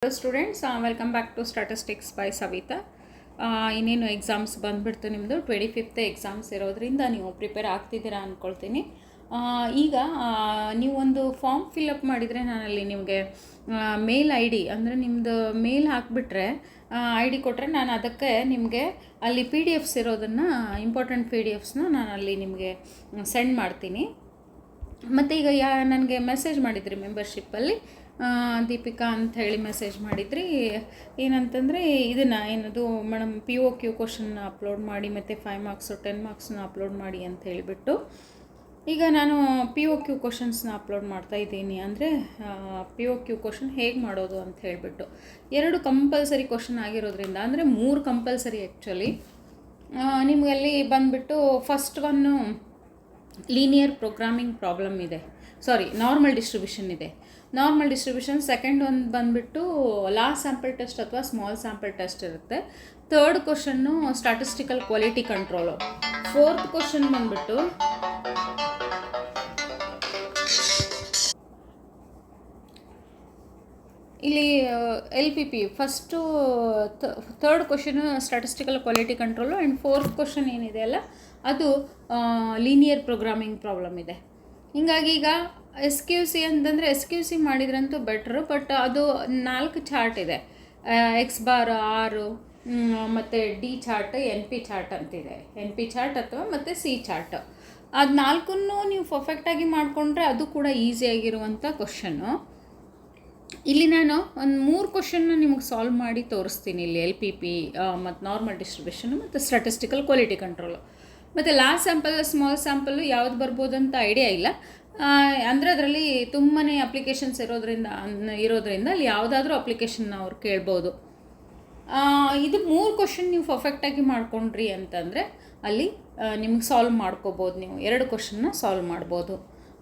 Hello students, welcome back to Statistics by Savita. ಇನ್ನೇನು exams ಬಂದುಬಿಡ್ತು ನಿಮ್ಮದು 25th exams ಇರೋದ್ರಿಂದ ನೀವು ಪ್ರಿಪೇರ್ ಆಗ್ತಿದ್ದೀರಾ ಅಂದ್ಕೊಳ್ತೀನಿ. ಈಗ ನೀವು ಒಂದು ಫಾರ್ಮ್ ಫಿಲಪ್ ಮಾಡಿದರೆ ನಾನಲ್ಲಿ ನಿಮಗೆ ಮೇಲ್ ಐ ಡಿ ಅಂದರೆ ನಿಮ್ಮದು ಮೇಲ್ ಹಾಕಿಬಿಟ್ರೆ ಐ ಡಿ ಕೊಟ್ಟರೆ ನಾನು ಅದಕ್ಕೆ ನಿಮಗೆ ಅಲ್ಲಿ ಪಿ ಡಿ ಎಫ್ಸ್ ಇರೋದನ್ನು ಇಂಪಾರ್ಟೆಂಟ್ ಪಿ ಡಿ ಎಫ್ಸ್ನ ನಾನು ಅಲ್ಲಿ ನಿಮಗೆ ಸೆಂಡ್ ಮಾಡ್ತೀನಿ. ಮತ್ತು ಈಗ ನನಗೆ ಮೆಸೇಜ್ ಮಾಡಿದ್ರಿ ಮೆಂಬರ್ಶಿಪ್ಪಲ್ಲಿ ದೀಪಿಕಾ ಅಂತ ಹೇಳಿ ಮೆಸೇಜ್ ಮಾಡಿದ್ರಿ. ಏನಂತಂದರೆ ಇದನ್ನು ಏನದು ಮೇಡಮ್ ಪಿ ಒ ಕ್ಯೂ ಕ್ವಶನ್ನ ಅಪ್ಲೋಡ್ ಮಾಡಿ ಮತ್ತು 5 ಮಾರ್ಕ್ಸು 10 ಮಾರ್ಕ್ಸ್ನ ಅಪ್ಲೋಡ್ ಮಾಡಿ ಅಂತ ಹೇಳಿಬಿಟ್ಟು ಈಗ ನಾನು ಪಿ ಒ ಕ್ಯೂ ಕ್ವಶನ್ಸ್ನ ಅಪ್ಲೋಡ್ ಮಾಡ್ತಾಯಿದ್ದೀನಿ. ಅಂದರೆ ಪಿ ಒ ಕ್ಯೂ ಕ್ವಶನ್ ಹೇಗೆ ಮಾಡೋದು ಅಂತ ಹೇಳಿಬಿಟ್ಟು 2 ಕಂಪಲ್ಸರಿ ಕ್ವಶನ್ ಆಗಿರೋದ್ರಿಂದ, ಅಂದರೆ 3 ಕಂಪಲ್ಸರಿ ಆ್ಯಕ್ಚುಲಿ. ನಿಮಗಲ್ಲಿ ಬಂದುಬಿಟ್ಟು first one linear programming problem ಇದೆ, ನಾರ್ಮಲ್ ಡಿಸ್ಟ್ರಿಬ್ಯೂಷನ್ ಇದೆ. ನಾರ್ಮಲ್ ಡಿಸ್ಟ್ರಿಬ್ಯೂಷನ್ ಸೆಕೆಂಡ್ ಒಂದು ಬಂದುಬಿಟ್ಟು ಲಾರ್ಜ್ ಸ್ಯಾಂಪಲ್ ಟೆಸ್ಟ್ ಅಥವಾ ಸ್ಮಾಲ್ ಸ್ಯಾಂಪಲ್ ಟೆಸ್ಟ್ ಇರುತ್ತೆ. Third question statistical quality control. Fourth question ಬಂದುಬಿಟ್ಟು ಇಲ್ಲಿ L P P. First third question statistical quality control and fourth question ಏನಿದೆ ಅಲ್ಲ ಅದು ಲೀನಿಯರ್ ಪ್ರೋಗ್ರಾಮಿಂಗ್ ಪ್ರಾಬ್ಲಮ್ ಇದೆ. ಹೀಗಾಗಿ ಈಗ ಎಸ್ ಕ್ಯೂ ಸಿ ಅಂತಂದರೆ ಎಸ್ ಕ್ಯೂ ಸಿ ಮಾಡಿದ್ರಂತೂ ಬೆಟ್ರು, ಬಟ್ ಅದು 4 ಚಾರ್ಟ್ ಇದೆ. ಎಕ್ಸ್ ಬಾರ್ 6 ಮತ್ತು D chart, N P chart ಅಂತಿದೆ. ಎನ್ ಪಿ ಚಾರ್ಟ್ ಅಥವಾ ಮತ್ತು ಸಿ ಚಾರ್ಟ್. ಅದು 4ನ್ನು ನೀವು ಪರ್ಫೆಕ್ಟಾಗಿ ಮಾಡಿಕೊಂಡ್ರೆ ಅದು ಕೂಡ ಈಸಿಯಾಗಿರುವಂಥ ಕ್ವಶನ್ನು. ಇಲ್ಲಿ ನಾನು ಒಂದು 3 ಕ್ವಶನ್ನ ನಿಮಗೆ ಸಾಲ್ವ್ ಮಾಡಿ ತೋರಿಸ್ತೀನಿ. ಇಲ್ಲಿ ಎಲ್ ಪಿ ಪಿ ಮತ್ತು ನಾರ್ಮಲ್ ಡಿಸ್ಟ್ರಿಬ್ಯೂಷನು ಮತ್ತು ಸ್ಟ್ಯಾಟಿಸ್ಟಿಕಲ್ ಕ್ವಾಲಿಟಿ ಕಂಟ್ರೋಲು. ಮತ್ತು ಲಾರ್ಜ್ ಸ್ಯಾಂಪಲ್ ಸ್ಮಾಲ್ ಸ್ಯಾಂಪಲ್ಲು ಯಾವ್ದು ಬರ್ಬೋದಂತ ಐಡಿಯಾ ಇಲ್ಲ. ಅಂದರೆ ಅದರಲ್ಲಿ ತುಂಬಾ ಅಪ್ಲಿಕೇಶನ್ಸ್ ಇರೋದ್ರಿಂದ ಅಲ್ಲಿ ಯಾವುದಾದ್ರೂ ಅಪ್ಲಿಕೇಶನ್ನ ಅವ್ರು ಕೇಳ್ಬೋದು. ಇದು 3 ಕ್ವಶನ್ ನೀವು ಪರ್ಫೆಕ್ಟಾಗಿ ಮಾಡ್ಕೊಂಡ್ರಿ ಅಂತಂದರೆ ಅಲ್ಲಿ ನಿಮ್ಗೆ ಸಾಲ್ವ್ ಮಾಡ್ಕೋಬೋದು. ನೀವು 2 ಕ್ವಶನ್ನ ಸಾಲ್ವ್ ಮಾಡ್ಬೋದು.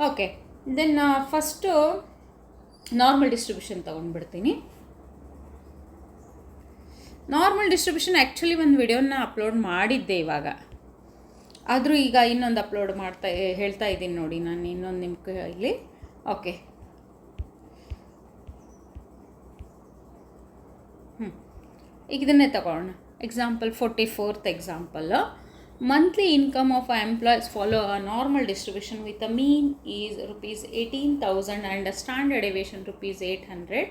Okay, then first normal distribution ತೊಗೊಂಡ್ಬಿಡ್ತೀನಿ. ನಾರ್ಮಲ್ ಡಿಸ್ಟ್ರಿಬ್ಯೂಷನ್ ಆ್ಯಕ್ಚುಲಿ ಒಂದು ವಿಡಿಯೋನ ಅಪ್ಲೋಡ್ ಮಾಡಿದ್ದೆ ಇವಾಗ, ಆದರೂ ಈಗ ಇನ್ನೊಂದು ಅಪ್ಲೋಡ್ ಹೇಳ್ತಾ ಇದ್ದೀನಿ ನೋಡಿ ನಾನು ಇನ್ನೊಂದು ನಿಮ್ಗೆ ಇಲ್ಲಿ. ಓಕೆ, ಈಗ ಇದನ್ನೇ ತಗೊಳ್ಳೋಣ. Example 44th example. Monthly income of employees follow a normal distribution with a mean is ₹18,000 and a standard deviation ₹800.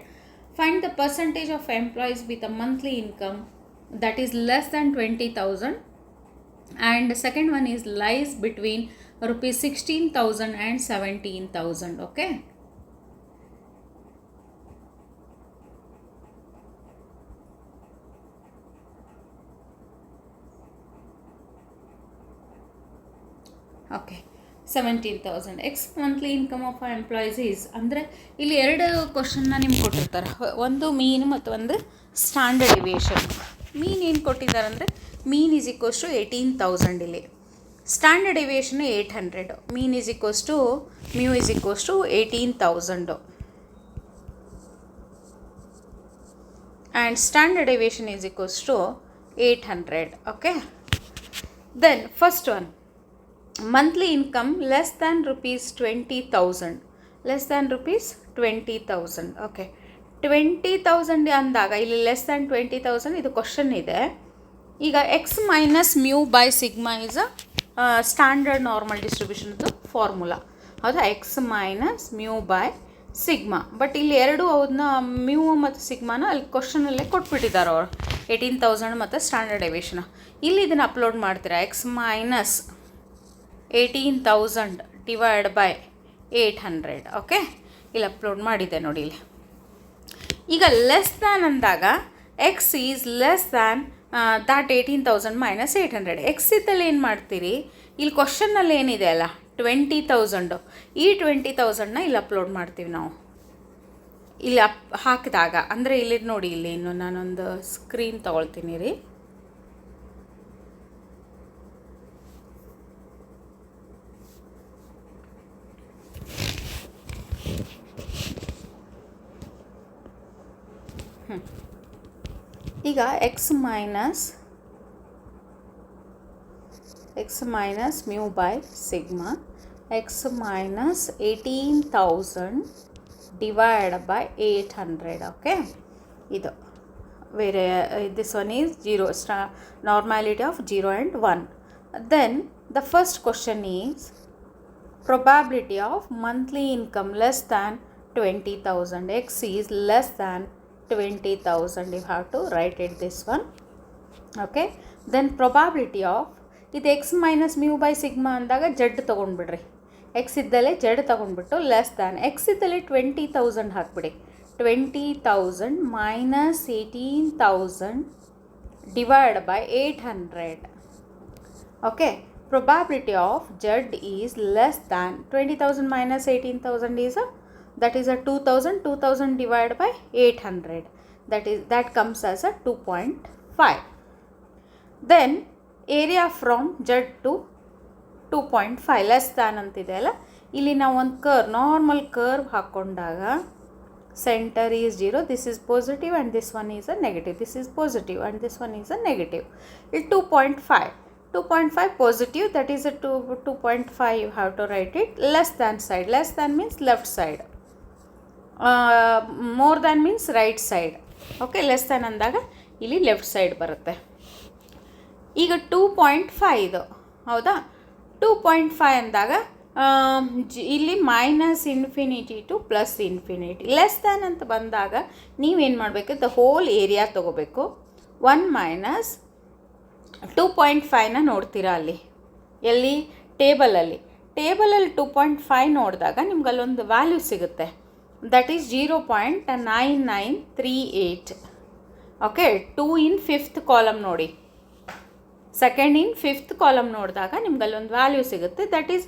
Find the percentage of employees with a monthly income that is less than 20,000 and the second one is lies between ₹16,000 and 17,000. okay, okay, 17,000. X monthly income of employees is ಅಂದರೆ ಇಲ್ಲಿ 2 ಕ್ವಶನ್ನ ನಿಮ್ಗೆ ಕೊಟ್ಟಿರ್ತಾರೆ. ಒಂದು ಮೀನ್ ಮತ್ತು ಒಂದು standard deviation. ಮೀನ್ ಏನು ಕೊಟ್ಟಿದ್ದಾರೆ ಅಂದರೆ ಮೀನ್ ಈಸ್ ಈಕ್ವಲ್ಸ್ ಟು 18,000. ಇಲ್ಲಿ standard deviation 800. Mean is equals to mu is equals to 18,000 and standard deviation is equals to 800. Okay, then first one monthly income less than ₹20,000. Less than ₹20,000. Okay, 20,000 ಅಂದಾಗ ಇಲ್ಲಿ less than 20,000 ಇದು question ಇದೆ. ಈಗ X minus mu by sigma is a standard normal ಡಿಸ್ಟ್ರಿಬ್ಯೂಷನ್ದು formula. ಹೌದಾ, X minus mu by sigma. But ಇಲ್ಲಿ ಅದನ್ನ mu ಮತ್ತು ಸಿಗ್ಮಾನ ಅಲ್ಲಿ ಕ್ವಶನಲ್ಲೇ ಕೊಟ್ಬಿಟ್ಟಿದ್ದಾರೆ ಅವರು, 18,000 ಮತ್ತು ಸ್ಟ್ಯಾಂಡರ್ಡ್ ಡೆವಿಯೇಷನ್. ಇಲ್ಲಿ ಇದನ್ನು ಅಪ್ಲೋಡ್ ಮಾಡ್ತೀರಾ. X minus 18,000 divide by 800. Okay, ಇಲ್ಲಿ ಅಪ್ಲೋಡ್ ಮಾಡಿದ್ದೆ ನೋಡಿ. ಇಲ್ಲಿ ಈಗ ಲೆಸ್ ದ್ಯಾನ್ ಅಂದಾಗ X is less than that 18,000 minus 800. X ಇದ್ದಲ್ಲಿ ಏನು ಮಾಡ್ತೀರಿ, ಇಲ್ಲಿ ಕ್ವಶನ್ನಲ್ಲಿ ಏನಿದೆ ಅಲ್ಲ 20,000, ಈ 20,000ನ ಇಲ್ಲಿ ಅಪ್ಲೋಡ್ ಮಾಡ್ತೀವಿ ನಾವು. ಇಲ್ಲಿ ಹಾಕಿದಾಗ ಅಂದರೆ ಇಲ್ಲಿ ನೋಡಿ, ಇಲ್ಲಿ ಇನ್ನು ನಾನೊಂದು ಸ್ಕ್ರೀನ್ ತೊಗೊಳ್ತೀನಿ ರೀ. ಈಗ X minus mu by sigma, X minus 18,000 divided by 800. okay, ಇದು ಬೇರೆ. This one is 0, normality of 0 and 1. Then the first question is probability of monthly income less than 20,000. X is less than 20,000. You have to write it this one. Okay. Then probability of ಇದು X minus mu by sigma ಅಂದಾಗ ಜಡ್ ತೊಗೊಂಡ್ಬಿಡ್ರಿ. X ಇದ್ದಲ್ಲೇ ಜಡ್ ತೊಗೊಂಡ್ಬಿಟ್ಟು less than X ಇದ್ದಲ್ಲೇ 20,000 ಹಾಕ್ಬಿಡಿ. 20,000 minus 18,000 divided by 800. Okay. Probability of Z is less than 20,000 minus 18,000 is that is a 2,000. 2,000 divided by 800. That comes as a 2.5. Then area from Z to 2.5 less than ಅಂತಿದೆ ಅಲ್ಲ, ಇಲ್ಲಿ ನಾವು ಒಂದು normal curve ಹಾಕ್ಕೊಂಡಾಗ center is 0, this is positive and this one is a negative, this is positive and this one is a negative. It 2.5 positive, that is a 2.5. You have to write it. Less than side, less than means left side, more than means right side. Okay, less than ಅಂದಾಗ ಇಲ್ಲಿ left side ಬರುತ್ತೆ. ಈಗ 2.5 ಇದು ಹೌದಾ. 2.5 ಅಂದಾಗ ಇಲ್ಲಿ minus infinity to plus infinity. Less than ಅಂತ ಬಂದಾಗ ನೀವೇನು ಮಾಡಬೇಕು, ದ ಹೋಲ್ ಏರಿಯಾ ತೊಗೋಬೇಕು. 1 ಮೈನಸ್ 2.5ನ ನೋಡ್ತೀರಾ ಅಲ್ಲಿ ಎಲ್ಲಿ ಟೇಬಲಲ್ಲಿ 2.5 ನೋಡಿದಾಗ ನಿಮ್ಗೆ ಅಲ್ಲೊಂದು ವ್ಯಾಲ್ಯೂ ಸಿಗುತ್ತೆ. That is 0.9938. Okay. 2 in 5th column ನೋಡಿ, 2nd in 5th ಕಾಲಮ್ ನೋಡಿದಾಗ ನಿಮ್ಗೆ ಅಲ್ಲೊಂದು ವ್ಯಾಲ್ಯೂ ಸಿಗುತ್ತೆ. ದಟ್ ಈಸ್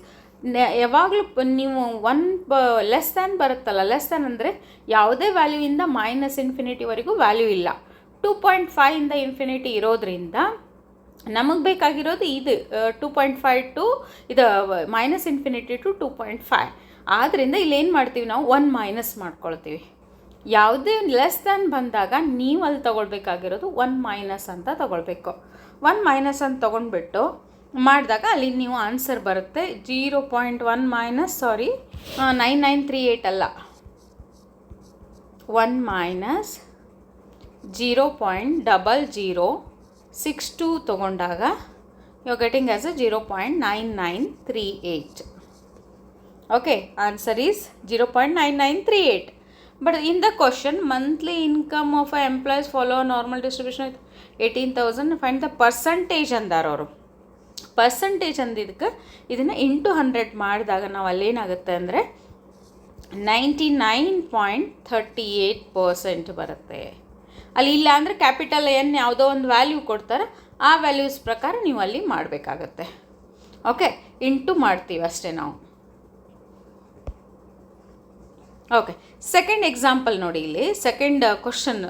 ಯಾವಾಗಲೂ ನೀವು ಲೆಸ್ ದ್ಯಾನ್ ಬರುತ್ತಲ್ಲ, ಲೆಸ್ ದ್ಯಾನ್ ಅಂದರೆ ಯಾವುದೇ ವ್ಯಾಲ್ಯೂಯಿಂದ ಮೈನಸ್ ಇನ್ಫಿನಿಟಿವರೆಗೂ ವ್ಯಾಲ್ಯೂ ಇಲ್ಲ. 2.5 ಇಂದ ಇನ್ಫಿನಿಟಿ ಇರೋದ್ರಿಂದ ನಮಗೆ ಬೇಕಾಗಿರೋದು ಇದು 2.5 ಟು ಇದು ಮೈನಸ್ ಇನ್ಫಿನಿಟಿ ಟು 2.5. ಆದ್ದರಿಂದ ಇಲ್ಲೇನು ಮಾಡ್ತೀವಿ ನಾವು 1 ಮೈನಸ್ ಮಾಡ್ಕೊಳ್ತೀವಿ. ಯಾವುದೇ ಲೆಸ್ ದ್ಯಾನ್ ಬಂದಾಗ ನೀವು ಅಲ್ಲಿ ತೊಗೊಳ್ಬೇಕಾಗಿರೋದು 1 ಮೈನಸ್ ಅಂತ ತೊಗೊಳ್ಬೇಕು. 1 ಮೈನಸ್ ಅಂತ ತೊಗೊಂಡ್ಬಿಟ್ಟು ಮಾಡಿದಾಗ ಅಲ್ಲಿ ನೀವು ಆನ್ಸರ್ ಬರುತ್ತೆ 0.1 ಮೈನಸ್ 9938 ಅಲ್ಲ, 1 ಮೈನಸ್ 0.0062 ತೊಗೊಂಡಾಗ you are getting as a 0.9938. Okay, answer is 0.9938. But in the question, monthly income of a employees follow a normal distribution with 18,000. Find the percentage ಅಂದಾರ ಅವರು. ಪರ್ಸಂಟೇಜ್ ಅಂದಿದ್ದಕ್ಕೆ ಇದನ್ನು ಇಂಟು 100 ಮಾಡಿದಾಗ ನಾವು ಅಲ್ಲೇನಾಗುತ್ತೆ ಅಂದರೆ 99.38% ಬರುತ್ತೆ. ಅಲ್ಲಿ ಇಲ್ಲ ಅಂದರೆ ಕ್ಯಾಪಿಟಲ್ ಎನ್ ಯಾವುದೋ ಒಂದು ವ್ಯಾಲ್ಯೂ ಕೊಡ್ತಾರೆ, ಆ ವ್ಯಾಲ್ಯೂಸ್ ಪ್ರಕಾರ ನೀವು ಅಲ್ಲಿ ಮಾಡಬೇಕಾಗತ್ತೆ. ಓಕೆ, ಇಂಟು ಮಾಡ್ತೀವಿ ಅಷ್ಟೇ ನಾವು. ಓಕೆ, ಸೆಕೆಂಡ್ ಎಕ್ಸಾಂಪಲ್ ನೋಡಿ. ಇಲ್ಲಿ ಸೆಕೆಂಡ್ ಕ್ವಶನ್,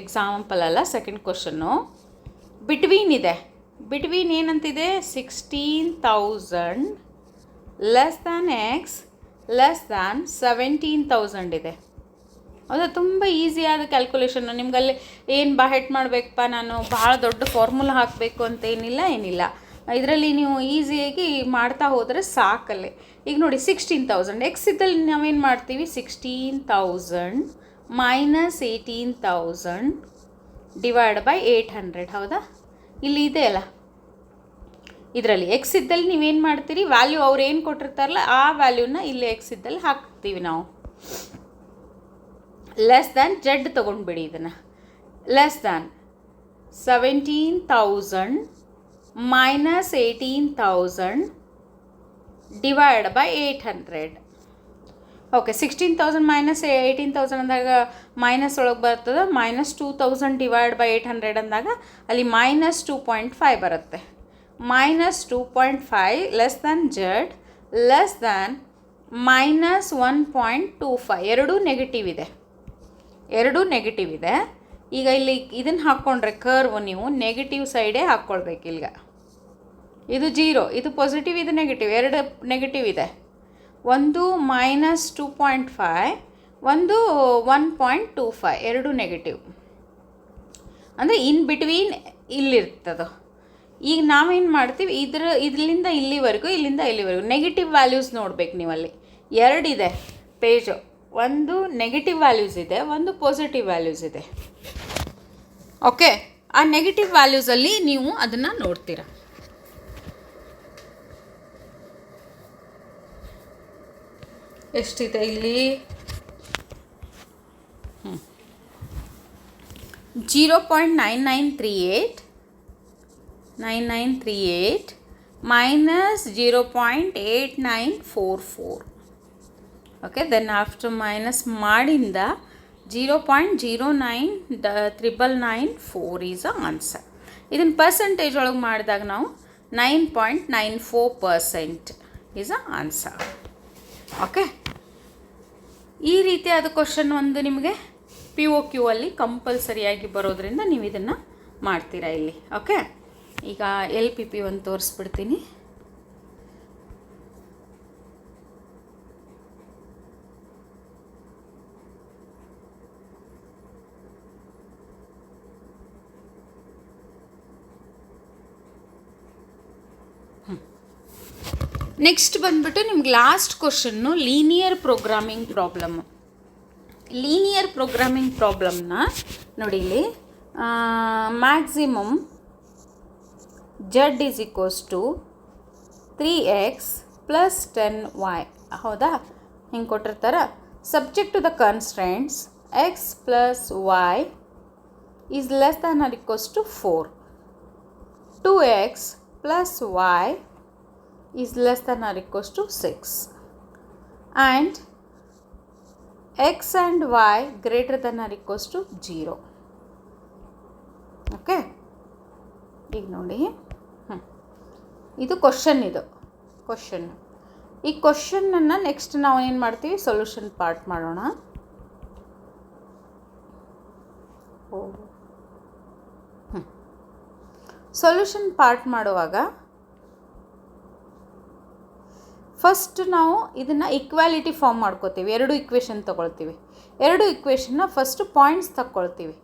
ಎಕ್ಸಾಂಪಲ್ ಅಲ್ಲ, ಸೆಕೆಂಡ್ ಕ್ವಶನ್ನು ಬಿಟ್ವೀನ್ ಇದೆ. ಬಿಟ್ವೀನ್ ಏನಂತಿದೆ, 16,000 less than X less than 17,000 ಇದೆ. ಹೌದಾ, ತುಂಬ ಈಸಿಯಾದ ಕ್ಯಾಲ್ಕುಲೇಷನ್ನು. ನಿಮ್ಗಲ್ಲಿ ಏನು ಬಾಹೆಟ್ ಮಾಡಬೇಕಪ್ಪ, ನಾನು ಭಾಳ ದೊಡ್ಡ ಫಾರ್ಮುಲಾ ಹಾಕಬೇಕು ಅಂತ ಏನಿಲ್ಲ. ಇದರಲ್ಲಿ ನೀವು ಈಸಿಯಾಗಿ ಮಾಡ್ತಾ ಹೋದರೆ ಸಾಕಲ್ಲೇ. ಈಗ ನೋಡಿ 16,000 ಎಕ್ಸ್ ಇದ್ದಲ್ಲಿ ನಾವೇನು ಮಾಡ್ತೀವಿ, 16,000 ಮೈನಸ್ 18,000 ಡಿವೈಡ್ ಬೈ 800. ಹೌದಾ, ಇಲ್ಲಿ ಇದೆ ಅಲ್ಲ, ಇದರಲ್ಲಿ ಎಕ್ಸ್ ಇದ್ದಲ್ಲಿ ನೀವೇನು ಮಾಡ್ತೀರಿ, ವ್ಯಾಲ್ಯೂ ಅವ್ರು ಏನು ಕೊಟ್ಟಿರ್ತಾರಲ್ಲ ಆ ವ್ಯಾಲ್ಯೂನ ಇಲ್ಲಿ ಎಕ್ಸ್ ಇದ್ದಲ್ಲಿ ಹಾಕ್ತೀವಿ ನಾವು. ಲೆಸ್ ದ್ಯಾನ್ ಜೆಡ್ ತೊಗೊಂಡ್ಬಿಡಿ ಇದನ್ನು. Less than 17,000 minus 18,000 divide by 800. Okay, 16,000 minus 18,000 ಅಂದಾಗ ಮೈನಸ್ ಒಳಗೆ ಬರ್ತದೆ. ಮೈನಸ್ 2,000 ಡಿವೈಡ್ ಬೈ 800 ಅಂದಾಗ ಅಲ್ಲಿ ಮೈನಸ್ 2.5 ಬರುತ್ತೆ. Minus 2.5 less than Z less than minus 1.25. ಎರಡೂ ನೆಗೆಟಿವ್ ಇದೆ. ಈಗ ಇಲ್ಲಿ ಇದನ್ನು ಹಾಕ್ಕೊಂಡ್ರೆ ಕರ್ವ್ ನೀವು ನೆಗೆಟಿವ್ ಸೈಡೇ ಹಾಕ್ಕೊಳ್ಬೇಕು. ಈಗ ಇದು 0, ಇದು ಪಾಸಿಟಿವ್, ಇದು ನೆಗೆಟಿವ್, ಎರಡು ನೆಗೆಟಿವ್ ಇದೆ. ಒಂದು ಮೈನಸ್ 2.5, ಒಂದು 1.25, ಎರಡು ನೆಗೆಟಿವ್. ಅಂದರೆ ಇನ್ ಬಿಟ್ವೀನ್ ಇಲ್ಲಿರ್ತದೆ. ಈಗ ನಾವೇನು ಮಾಡ್ತೀವಿ, ಇದರಿಂದ ಇಲ್ಲಿವರೆಗೂ ನೆಗೆಟಿವ್ ವ್ಯಾಲ್ಯೂಸ್ ನೋಡ್ಬೇಕು ನೀವಲ್ಲಿ. ಎರಡಿದೆ ಪೇಜು, ಒಂದು ನೆಗೆಟಿವ್ ವ್ಯಾಲ್ಯೂಸ್ ಇದೆ, ಒಂದು ಪಾಸಿಟಿವ್ ವ್ಯಾಲ್ಯೂಸ್ ಇದೆ. ಓಕೆ, ಆ ನೆಗೆಟಿವ್ ವ್ಯಾಲ್ಯೂಸಲ್ಲಿ ನೀವು ಅದನ್ನು ನೋಡ್ತೀರಾ. ಎಷ್ಟಿದೆ ಇಲ್ಲಿ? 0.9938 minus 0.8944. ಓಕೆ, ದೆನ್ ಆಫ್ಟರ್ ಮೈನಸ್ ಮಾಡಿಂದ 0.099994 ಈಸ್ ಅ ಆನ್ಸರ್. ಇದನ್ನು ಪರ್ಸೆಂಟೇಜ್ ಒಳಗೆ ಮಾಡಿದಾಗ ನಾವು 9.94% ಈಸ್ ಅ ಆನ್ಸರ್. ಓಕೆ, ಈ ರೀತಿಯಾದ ಕ್ವಶನ್ ಒಂದು ನಿಮಗೆ POQ ಅಲ್ಲಿ ಕಂಪಲ್ಸರಿಯಾಗಿ ಬರೋದ್ರಿಂದ ನೀವು ಇದನ್ನು ಮಾಡ್ತೀರಾ ಇಲ್ಲಿ. ಓಕೆ, ಈಗ LPP ಒಂದು ತೋರಿಸ್ಬಿಡ್ತೀನಿ. ನೆಕ್ಸ್ಟ್ ಬಂದುಬಿಟ್ಟು ನಿಮ್ಗೆ last question linear programming problem. Linear programming ಪ್ರಾಬ್ಲಮ್ನ ನೋಡಿ ಇಲ್ಲಿ, maximum z is equals to 3x plus 10y. ಹೌದಾ? ಹಿಂಗೆ ಕೊಟ್ಟಿರ್ತಾರ. Subject to the constraints x plus y is less than or equals to 4. 2x plus y is less than or equals to 6. And x and y greater than or equals to 0. Okay, ಈಗ ನೋಡಿ, ಇದು question. ಈ ಕ್ವಶನನ್ನು next ನಾವು ಏನು ಮಾಡ್ತೀವಿ, solution part ಮಾಡೋಣ. Solution part ಮಾಡುವಾಗ first ನಾವು ಇದನ್ನು ಈಕ್ವಾಲಿಟಿ ಫಾರ್ಮ್ ಮಾಡ್ಕೋತೀವಿ. ಎರಡು ಇಕ್ವೇಷನ್ ತೊಗೊಳ್ತೀವಿ. ಎರಡು ಇಕ್ವೇಷನ್ನ ಫಸ್ಟು ಪಾಯಿಂಟ್ಸ್ ತಗೊಳ್ತೀವಿ.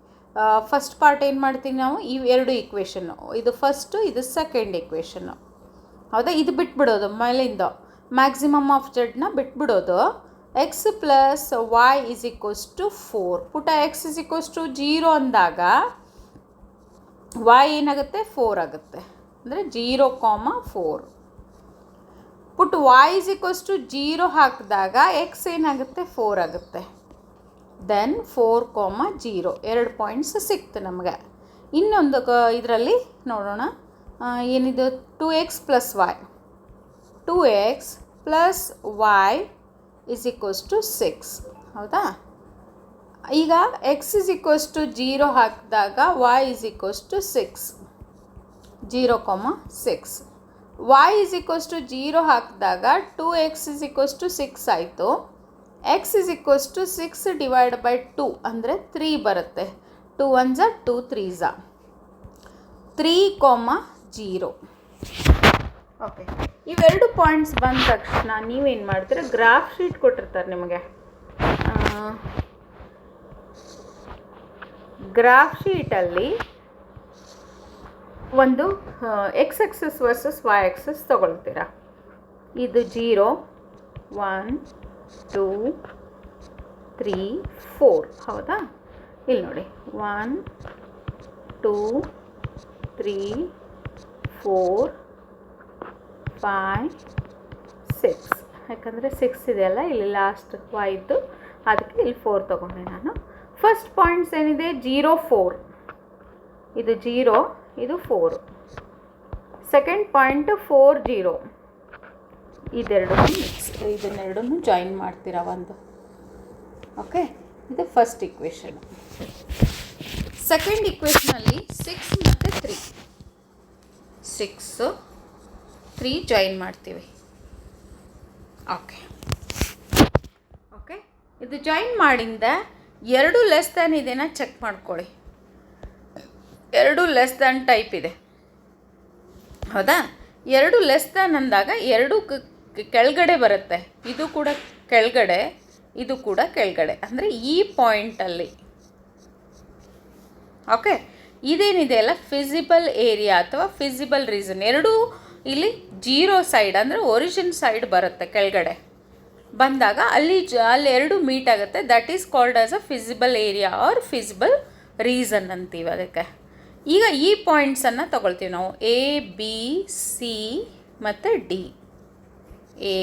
ಫಸ್ಟ್ ಪಾರ್ಟ್ ಏನು ಮಾಡ್ತೀವಿ ನಾವು, ಈ ಎರಡು ಇಕ್ವೇಷನ್ನು, ಇದು ಫಸ್ಟು, ಇದು ಸೆಕೆಂಡ್ ಇಕ್ವೇಷನ್ನು. ಹೌದಾ? ಇದು ಬಿಟ್ಬಿಡೋದು, ಮೇಲಿಂದ ಮ್ಯಾಕ್ಸಿಮಮ್ ಆಫ್ ಜಡ್ನ ಬಿಟ್ಬಿಡೋದು. x plus y is equals to 4. ಪುಟ x ಇಸ್ ಈಕ್ವಲ್ಸ್ ಟು 0 ಅಂದಾಗ y ಏನಾಗುತ್ತೆ, 4 ಆಗುತ್ತೆ. ಅಂದರೆ 0,4. ಪುಟ್ y ಇಸ್ ಈಕ್ವಲ್ಸ್ ಟು 0 ಹಾಕಿದಾಗ x ಏನಾಗುತ್ತೆ, 4 ಆಗುತ್ತೆ. ದೆನ್ 4,0 2 ಪಾಯಿಂಟ್ಸ್ ಸಿಕ್ತು ನಮಗೆ. ಇನ್ನೊಂದು ಇದರಲ್ಲಿ ನೋಡೋಣ, ಏನಿದು 2x plus y. 2x plus y is equals to 6. ಹೌದಾ? ಈಗ x ಇಸ್ ಈಕ್ವಲ್ಸ್ ಟು 0 ಹಾಕಿದಾಗ y is equals to 6, 0,6. y is equals to 0 ಹಾಕಿದಾಗ 2x ಇಸ್ ಈಕ್ವಲ್ಸ್ ಟು 6 ಆಯಿತು. x is equals to 6 divide by 2 ಅಂದರೆ 3 ಬರುತ್ತೆ. 2 1 2 3 3,0. Okay, ಇವೆರಡು points ಬಂದ ತಕ್ಷಣ ನೀವೇನು ಮಾಡ್ತೀರ, ಗ್ರಾಫ್ ಶೀಟ್ ಕೊಟ್ಟಿರ್ತಾರೆ ನಿಮಗೆ. ಗ್ರಾಫ್ ಶೀಟಲ್ಲಿ ಒಂದು x axis versus y axis ತೊಗೊಳ್ತೀರಾ. ಇದು 0 1 2 3 4. ಹೌದಾ? ಇಲ್ಲಿ ನೋಡಿ, 1 2 3 4 5 6. ಯಾಕಂದರೆ 6 ಇದೆಯಲ್ಲ ಇಲ್ಲಿ ಲಾಸ್ಟ್ y ಇದ್ದು, ಅದಕ್ಕೆ ಇಲ್ಲಿ 4 ತೊಗೊಂಡೆ ನಾನು. ಫಸ್ಟ್ ಪಾಯಿಂಟ್ಸ್ ಏನಿದೆ, 0 4. ಇದು 0, ಇದು 4. Second point 4 0. ಇದನ್ನೆರಡನ್ನು ಜಾಯಿನ್ ಮಾಡ್ತೀರಾ ಒಂದು. ಓಕೆ, ಇದು ಫಸ್ಟ್ ಇಕ್ವೇಷನ್. ಸೆಕೆಂಡ್ ಇಕ್ವೇಷನಲ್ಲಿ 6 ಮತ್ತು 3, 6 3 ಜಾಯಿನ್ ಮಾಡ್ತೀವಿ. ಓಕೆ, ಇದು ಜಾಯಿನ್ ಮಾಡಿಂದ 2 ಲೆಸ್ ದ್ಯಾನ್ ಇದೆನಾ ಚೆಕ್ ಮಾಡ್ಕೊಳ್ಳಿ. 2 ಲೆಸ್ ದ್ಯಾನ್ ಟೈಪ್ ಇದೆ. ಹೌದಾ? 2 ಲೆಸ್ ದ್ಯಾನ್ ಅಂದಾಗ 2 ಕೆಳಗಡೆ ಬರುತ್ತೆ. ಇದು ಕೂಡ ಕೆಳಗಡೆ, ಇದು ಕೂಡ ಕೆಳಗಡೆ, ಅಂದರೆ ಈ ಪಾಯಿಂಟಲ್ಲಿ. ಓಕೆ, ಇದೇನಿದೆ ಅಲ್ಲ ಫಿಸಿಬಲ್ ಏರಿಯಾ ಅಥವಾ ಫಿಸಿಬಲ್ ರೀಸನ್, ಎರಡೂ ಇಲ್ಲಿ 0 ಸೈಡ್ ಅಂದರೆ ಒರಿಜಿನ್ ಸೈಡ್ ಬರುತ್ತೆ. ಕೆಳಗಡೆ ಬಂದಾಗ ಅಲ್ಲಿ ಎರಡು ಮೀಟ್ ಆಗುತ್ತೆ. That is called as a feasible area or feasible reason ಅಂತೀವಿ ಅದಕ್ಕೆ. ಈಗ ಈ ಪಾಯಿಂಟ್ಸನ್ನು ತಗೊಳ್ತೀವಿ ನಾವು, ಎ ಬಿ ಸಿ ಮತ್ತು ಡಿ. ಎ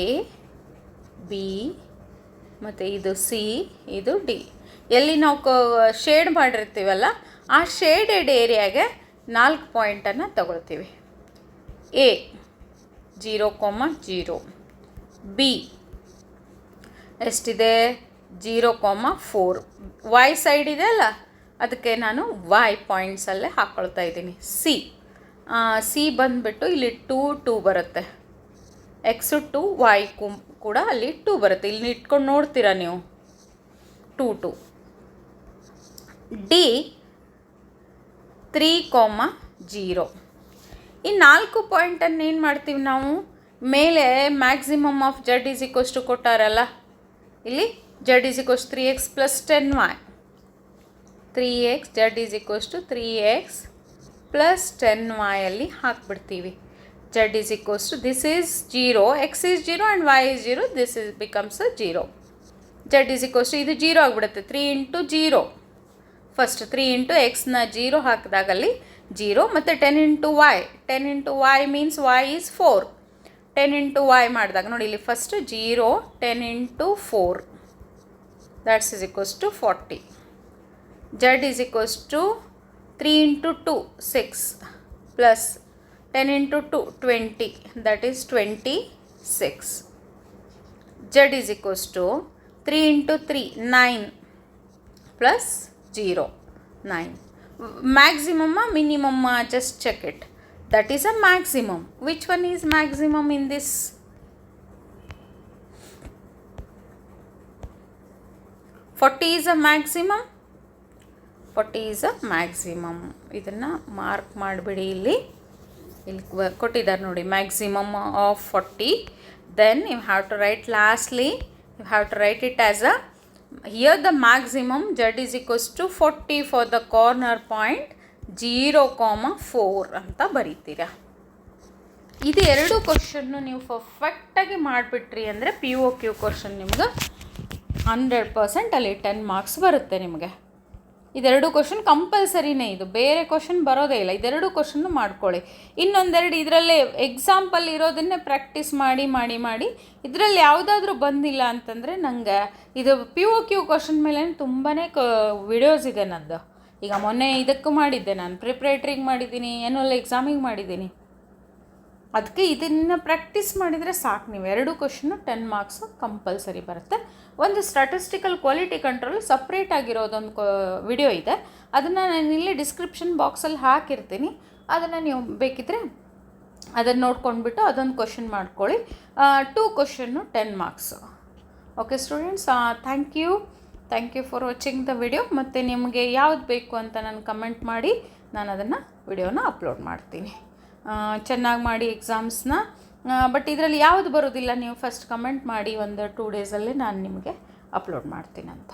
ಬಿ ಮತ್ತು ಇದು ಸಿ, ಇದು ಡಿ. ಎಲ್ಲಿ ನಾವು ಶೇಡ್ ಮಾಡಿರ್ತೀವಲ್ಲ ಆ ಶೇಡೆಡ್ ಏರಿಯಾಗೆ 4 ಪಾಯಿಂಟನ್ನು ತಗೊಳ್ತೀವಿ. ಎ 0,0, ಬಿ ಎಷ್ಟಿದೆ 0,4, ವೈ ಸೈಡ್ ಇದೆ ಅಲ್ಲ ಅದಕ್ಕೆ ನಾನು ವೈ ಪಾಯಿಂಟ್ಸಲ್ಲೇ ಹಾಕ್ಕೊಳ್ತಾ ಇದ್ದೀನಿ. ಸಿ ಬಂದುಬಿಟ್ಟು ಇಲ್ಲಿ 2 ಬರುತ್ತೆ, ಎಕ್ಸು 2, ವೈ ಕೂಡ ಅಲ್ಲಿ 2 ಬರುತ್ತೆ. ಇಲ್ಲಿ ಇಟ್ಕೊಂಡು ನೋಡ್ತೀರಾ ನೀವು 2. ಡಿ 3,0. ಈ 4 ಪಾಯಿಂಟನ್ನು ಏನು ಮಾಡ್ತೀವಿ ನಾವು, ಮೇಲೆ maximum of Z is equals to ಕೊಟ್ಟಾರಲ್ಲ, ಇಲ್ಲಿ Z is equals 3x + 10y. 3x Z is equals to 3x + 10y ಅಲ್ಲಿ ಹಾಕ್ಬಿಡ್ತೀವಿ. Z is equals to, this is 0, x is 0 and y is 0, this is becomes 0. Z is equals to ಇದು 0 ಆಗಿಬಿಡುತ್ತೆ. 3 × 0, first 3 × x ನ 0 ಹಾಕಿದಾಗಲ್ಲಿ 0 ಮತ್ತು 10 × y. 10 × y means y is 4. 10 × y ಮಾಡಿದಾಗ ನೋಡಿ ಇಲ್ಲಿ first 0, 10 × 4 that's is equals to 40. z is equals to 3 × 2 6 plus 10 × 2 20, that is 26. z is equals to 3 × 3 9 plus 0 9. Maximum or minimum, just check it. That is a maximum. Which one is maximum in this? Forty is a maximum. 40 is a maximum. ಇದನ್ನು mark ಮಾಡಿಬಿಡಿ. ಇಲ್ಲಿ ಕೊಟ್ಟಿದ್ದಾರೆ ನೋಡಿ, maximum of 40. Then you have to write lastly, you have to write it as a, here the maximum z is equals to 40 for the corner point 0,4 ಅಂತ ಬರೀತೀರಾ. ಇದು 2 question ನೀವು ಪರ್ಫೆಕ್ಟಾಗಿ ಮಾಡಿಬಿಟ್ರಿ ಅಂದರೆ POQ ಕ್ವಶನ್ ನಿಮ್ಗೆ 100% ಅಲ್ಲಿ 10 ಮಾರ್ಕ್ಸ್ ಬರುತ್ತೆ ನಿಮಗೆ. ಇದೆರಡು ಕ್ವಶನ್ ಕಂಪಲ್ಸರಿನೇ, ಇದು ಬೇರೆ ಕ್ವಶನ್ ಬರೋದೇ ಇಲ್ಲ. ಇದೆರಡು ಕ್ವಶನ್ನು ಮಾಡ್ಕೊಳ್ಳಿ. ಇನ್ನೊಂದೆರಡು ಇದರಲ್ಲೇ ಎಕ್ಸಾಂಪಲ್ ಇರೋದನ್ನೇ ಪ್ರಾಕ್ಟೀಸ್ ಮಾಡಿ ಮಾಡಿ ಮಾಡಿ ಇದರಲ್ಲಿ ಯಾವುದಾದ್ರೂ ಬಂದಿಲ್ಲ ಅಂತಂದರೆ ನನಗೆ ಇದು POQ ಕ್ವಶನ್ ಮೇಲೆ ತುಂಬಾ ವಿಡಿಯೋಸ್ ಇದೆ ನಂದು. ಈಗ ಮೊನ್ನೆ ಇದಕ್ಕೂ ಮಾಡಿದ್ದೆ, ನಾನು ಪ್ರಿಪ್ರೇಟ್ರಿಗೆ ಮಾಡಿದ್ದೀನಿ, ಆ್ಯನ್ಯುವಲ್ ಎಕ್ಸಾಮಿಗೆ ಮಾಡಿದ್ದೀನಿ. ಅದಕ್ಕೆ ಇದನ್ನು ಪ್ರಾಕ್ಟೀಸ್ ಮಾಡಿದರೆ ಸಾಕು. ನೀವು 2 ಕ್ವಶನ್ನು 10 ಮಾರ್ಕ್ಸು ಕಂಪಲ್ಸರಿ ಬರುತ್ತೆ. ಒಂದು ಸ್ಟ್ಯಾಟಿಸ್ಟಿಕಲ್ ಕ್ವಾಲಿಟಿ ಕಂಟ್ರೋಲ್ ಸಪ್ರೇಟ್ ಆಗಿರೋದೊಂದು ವಿಡಿಯೋ ಇದೆ, ಅದನ್ನು ನಾನು ಇಲ್ಲಿ ಡಿಸ್ಕ್ರಿಪ್ಷನ್ ಬಾಕ್ಸಲ್ಲಿ ಹಾಕಿರ್ತೀನಿ. ಅದನ್ನು ನೀವು ಬೇಕಿದ್ದರೆ ಅದನ್ನು ನೋಡ್ಕೊಂಡ್ಬಿಟ್ಟು ಅದೊಂದು ಕ್ವಶನ್ ಮಾಡ್ಕೊಳ್ಳಿ. 2 question 10 marks. Okay students, thank you for watching the video. ಮತ್ತು ನಿಮಗೆ ಯಾವ್ದು ಬೇಕು ಅಂತ ನಾನು ಕಮೆಂಟ್ ಮಾಡಿ ನಾನು ಅದನ್ನು ವಿಡಿಯೋನ ಅಪ್ಲೋಡ್ ಮಾಡ್ತೀನಿ. ಚೆನ್ನಾಗಿ ಮಾಡಿ ಎಕ್ಸಾಮ್ಸ್ನ. ಬಟ್ ಇದರಲ್ಲಿ ಯಾವುದು ಬರೋದಿಲ್ಲ ನೀವು ಫಸ್ಟ್ ಕಮೆಂಟ್ ಮಾಡಿ, ಒಂದು 2 ಡೇಸಲ್ಲೇ ನಾನು ನಿಮಗೆ ಅಪ್ಲೋಡ್ ಮಾಡ್ತೀನಂತ.